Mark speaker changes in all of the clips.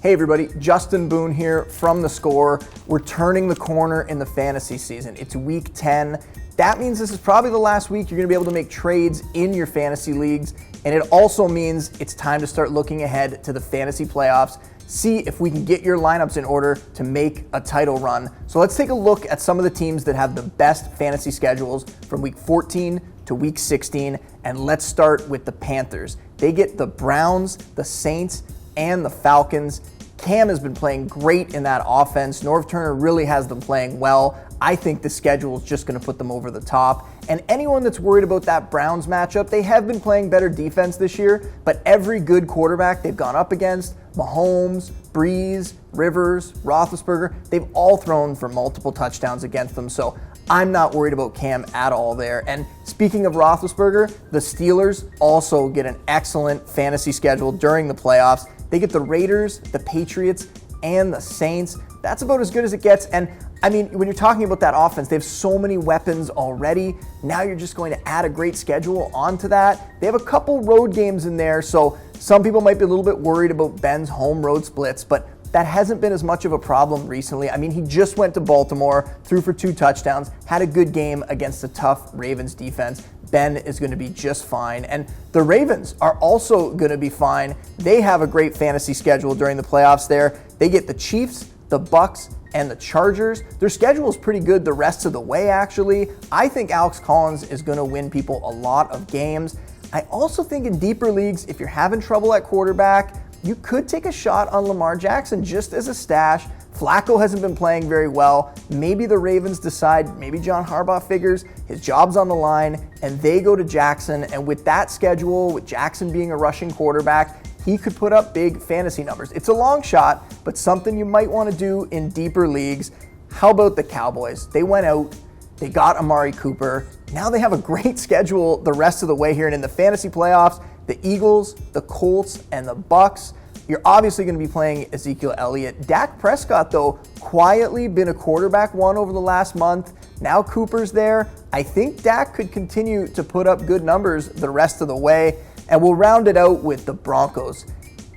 Speaker 1: Hey everybody, Justin Boone here from theScore. We're turning the corner in the fantasy season. It's week 10. That means this is probably the last week you're gonna be able to make trades in your fantasy leagues. And it also means it's time to start looking ahead to the fantasy playoffs. See if we can get your lineups in order to make a title run. So let's take a look at some of the teams that have the best fantasy schedules from week 14 to week 16. And let's start with the Panthers. They get the Browns, the Saints, and the Falcons. Cam has been playing great in that offense. Norv Turner really has them playing well. I think the schedule is just going to put them over the top. And anyone that's worried about that Browns matchup, they have been playing better defense this year, but every good quarterback they've gone up against, Mahomes, Breeze, Rivers, Roethlisberger, they've all thrown for multiple touchdowns against them. So I'm not worried about Cam at all there. And speaking of Roethlisberger, the Steelers also get an excellent fantasy schedule during the playoffs. They get the Raiders, the Patriots, and the Saints. That's about as good as it gets. And I mean, when you're talking about that offense, they have so many weapons already. Now you're just going to add a great schedule onto that. They have a couple road games in there, so some people might be a little bit worried about Ben's home road splits, but that hasn't been as much of a problem recently. I mean, he just went to Baltimore, threw for 2 touchdowns, had a good game against a tough Ravens defense. Ben is going to be just fine. And the Ravens are also going to be fine. They have a great fantasy schedule during the playoffs there. They get the Chiefs, the Bucks, and the Chargers. Their schedule is pretty good the rest of the way, actually. I think Alex Collins is going to win people a lot of games. I also think in deeper leagues, if you're having trouble at quarterback, you could take a shot on Lamar Jackson just as a stash. Flacco hasn't been playing very well. Maybe the Ravens decide, maybe John Harbaugh figures his job's on the line and they go to Jackson. And with that schedule, with Jackson being a rushing quarterback, he could put up big fantasy numbers. It's a long shot, but something you might want to do in deeper leagues. How about the Cowboys? They went out, they got Amari Cooper. Now they have a great schedule the rest of the way here. And in the fantasy playoffs, the Eagles, the Colts, and the Bucks. You're obviously going to be playing Ezekiel Elliott. Dak Prescott, though, quietly been a quarterback one over the last month. Now Cooper's there. I think Dak could continue to put up good numbers the rest of the way. And we'll round it out with the Broncos.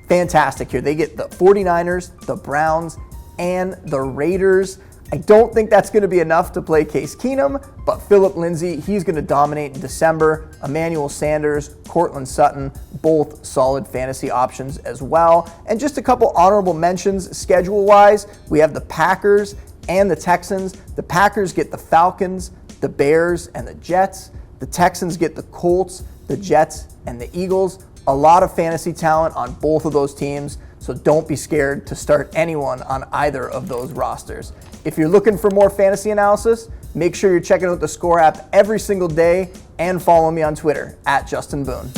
Speaker 1: Fantastic here. They get the 49ers, the Browns, and the Raiders. I don't think that's going to be enough to play Case Keenum, but Phillip Lindsay, he's going to dominate in December. Emmanuel Sanders, Cortland Sutton, both solid fantasy options as well. And just a couple honorable mentions schedule-wise. We have the Packers and the Texans. The Packers get the Falcons, the Bears, and the Jets. The Texans get the Colts, the Jets, and the Eagles. A lot of fantasy talent on both of those teams, so don't be scared to start anyone on either of those rosters. If you're looking for more fantasy analysis, make sure you're checking out the theScore app every single day and follow me on Twitter @Justin Boone.